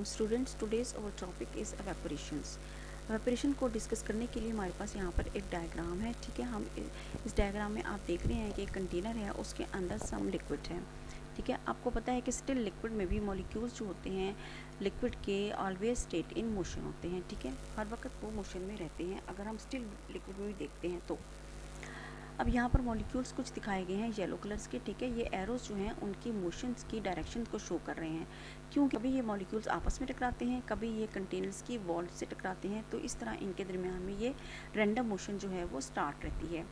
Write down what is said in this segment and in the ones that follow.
Students, today's our topic is evaporations. Evaporation को discuss करने के लिए हमारे पास यहाँ पर एक डायग्राम है, ठीक है। हम इस डायग्राम में आप देख रहे हैं कि एक कंटेनर है, उसके अंदर सम लिक्विड है, ठीक है। आपको पता है कि स्टिल लिक्विड में भी मॉलिक्यूल्स जो होते हैं लिक्विड के ऑलवेज स्टेट इन मोशन होते हैं, ठीक है। हर वक्त वो मोशन में रहते हैं, अगर हम स्टिल लिक्विड में भी देखते हैं तो। अब यहाँ पर मॉलिक्यूल्स कुछ दिखाए गए हैं येलो कलर्स के, ठीक है। ये एरोस जो हैं उनकी मोशंस की डायरेक्शन को शो कर रहे हैं, क्योंकि कभी ये मॉलिक्यूल्स आपस में टकराते हैं, कभी ये कंटेनर्स की वॉल से टकराते हैं, तो इस तरह इनके दरमियान में ये रैंडम मोशन जो है वो स्टार्ट रहती है।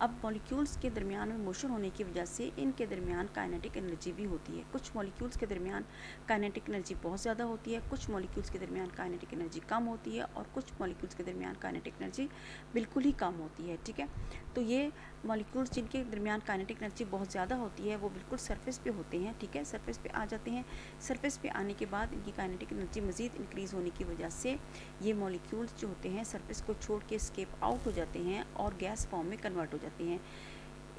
अब मॉलिक्यूल्स के दरमियान में मोशन होने की वजह से इनके दरमियान काइनेटिक एनर्जी भी होती है। कुछ मॉलिक्यूल्स के दरमियान काइनेटिक एनर्जी बहुत ज़्यादा होती है, कुछ मॉलिक्यूल्स के दरमियान काइनेटिक एनर्जी कम होती है, और कुछ मॉलिक्यूल्स के दरमियान काइनेटिक एनर्जी बिल्कुल ही कम होती है, ठीक है। तो ये मॉलिक्यूल्स जिनके दरमियान काइनेटिक एनर्जी बहुत ज़्यादा होती है वो बिल्कुल सरफेस पे होते हैं, ठीक है। सरफेस पे आ जाते हैं, सरफेस पे आने के बाद इनकी काइनेटिक एनर्जी मज़ीद इंक्रीज़ होने की वजह से ये मॉलिक्यूल्स जो होते हैं सरफेस को छोड़ के एस्केप आउट हो जाते हैं और गैस फॉर्म में कन्वर्ट हो जाते हैं।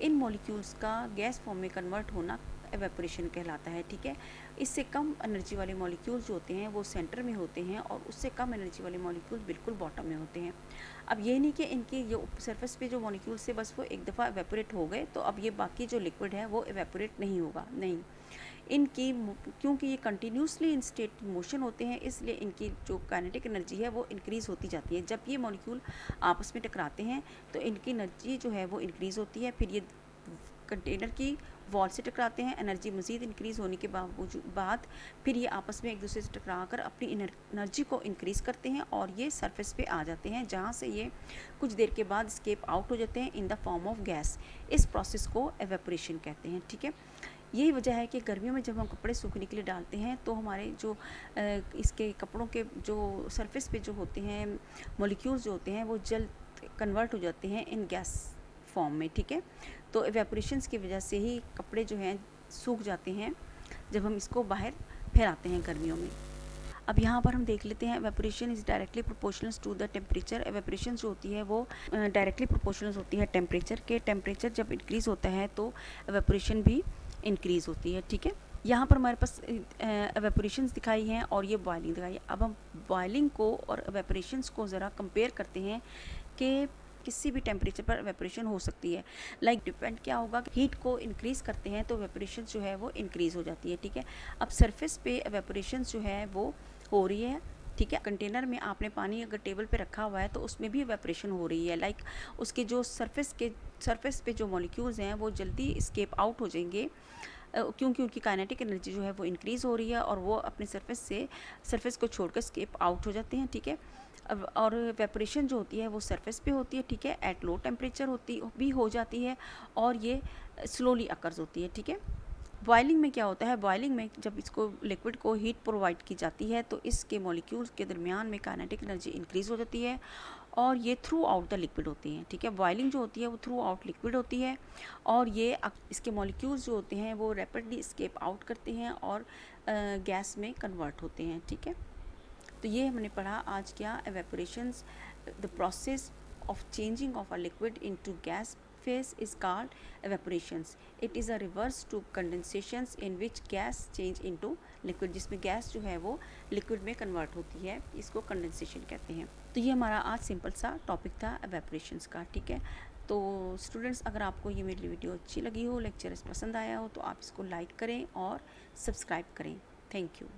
इन मॉलिक्यूल्स का गैस फॉर्म में कन्वर्ट होना एवेपोरेशन कहलाता है, ठीक है। इससे कम एनर्जी वाले मॉलिक्यूल्स जो होते हैं वो सेंटर में होते हैं, और उससे कम एनर्जी वाले मॉलिक्यूल्स बिल्कुल बॉटम में होते हैं। अब ये नहीं कि इनके जो सरफेस पे जो मॉलिक्यूल्स से बस वो एक दफ़ा एवेपोरेट हो गए तो अब ये बाकी जो लिक्विड है वो एवेपोरेट नहीं होगा, नहीं। इनकी क्योंकि ये कंटिन्यूसली इन स्टेट मोशन होते हैं, इसलिए इनकी जो काइनेटिक एनर्जी है वो इंक्रीज़ होती जाती है। जब ये मॉलिक्यूल आपस में टकराते हैं तो इनकी एनर्जी जो है वो इंक्रीज़ होती है, फिर ये कंटेनर की वॉल से टकराते हैं, एनर्जी मज़ीद इंक्रीज़ होने के बाद फिर ये आपस में एक दूसरे से टकरा कर अपनी एनर्जी को इंक्रीज़ करते हैं और ये सरफेस पे आ जाते हैं, जहाँ से ये कुछ देर के बाद स्केप आउट हो जाते हैं in the form of gas. इस प्रोसेस को एवेपोरेशन कहते हैं, ठीक है। यही वजह है कि गर्मियों में जब हम कपड़े सूखने के लिए डालते हैं तो हमारे जो इसके कपड़ों के जो सरफेस पे जो होते हैं मॉलिक्यूल्स जो होते हैं वो जल्द कन्वर्ट हो जाते हैं इन गैस फॉर्म में, ठीक है। तो एवेपोरेशंस की वजह से ही कपड़े जो हैं सूख जाते हैं जब हम इसको बाहर फैलाते हैं गर्मियों में। अब यहाँ पर हम देख लेते हैं evaporation is directly proportional to the temperature. Evaporation जो होती है वो डायरेक्टली प्रोपोर्शनल होती है टेम्परेचर के। टेम्परेचर जब इंक्रीज़ होता है तो एवेपोरेशन भी इंक्रीज़ होती है, ठीक है। यहाँ पर हमारे पास एवेपोरेशंस दिखाई हैं और ये बॉइलिंग दिखाई है। अब हम बॉइलिंग को और एवेपोरेशंस को ज़रा कंपेयर करते हैं कि किसी भी टेम्परेचर पर एवेपोरेशन हो सकती है। लाइक डिपेंड क्या होगा कि हीट को इंक्रीज़ करते हैं तो एवेपोरेशन जो है वो इंक्रीज़ हो जाती है, ठीक है। अब सरफेस पे एवेपोरेशन जो है वो हो रही है, ठीक है। कंटेनर में आपने पानी अगर टेबल पे रखा हुआ है तो उसमें भी एवेपोरेशन हो रही है। लाइक उसके जो सरफेस पे जो मॉलिक्यूल्स हैं वो जल्दी एस्केप आउट हो जाएंगे, क्योंकि उनकी काइनेटिक एनर्जी जो है वो इंक्रीज़ हो रही है और वो अपने सरफेस को छोड़कर एस्केप आउट हो जाते हैं, ठीक है। अब और वेपोरेशन जो होती है वो सरफेस पे होती है, ठीक है। एट लो टेम्परेचर होती भी हो जाती है और ये स्लोली अकर्स होती है, ठीक है। बॉइलिंग में क्या होता है, बॉइलिंग में जब इसको लिक्विड को हीट प्रोवाइड की जाती है तो इसके मॉलिक्यूल्स के दरमियान में काइनेटिक एनर्जी इंक्रीज़ हो जाती है और ये थ्रू आउट द लिक्विड होती हैं, ठीक है। बॉइलिंग जो होती है वो थ्रू आउट लिक्विड होती है और ये इसके मॉलिक्यूल्स जो होते हैं वो रैपिडली स्केप आउट करते हैं और गैस में कन्वर्ट होते हैं, ठीक है। तो ये हमने पढ़ा आज क्या, evaporations the process of changing of a liquid into gas phase is called evaporations. It is a reverse to condensations in which gas change into liquid, जिसमें गैस जो है वो लिक्विड में कन्वर्ट होती है, इसको कंडेंसेशन कहते हैं। तो ये हमारा आज सिंपल सा टॉपिक था एवेपोरेशंस का, ठीक है। तो स्टूडेंट्स, अगर आपको ये मेरी वीडियो अच्छी लगी हो, लेक्चर पसंद आया हो तो आप इसको लाइक करें और सब्सक्राइब करें। Thank you.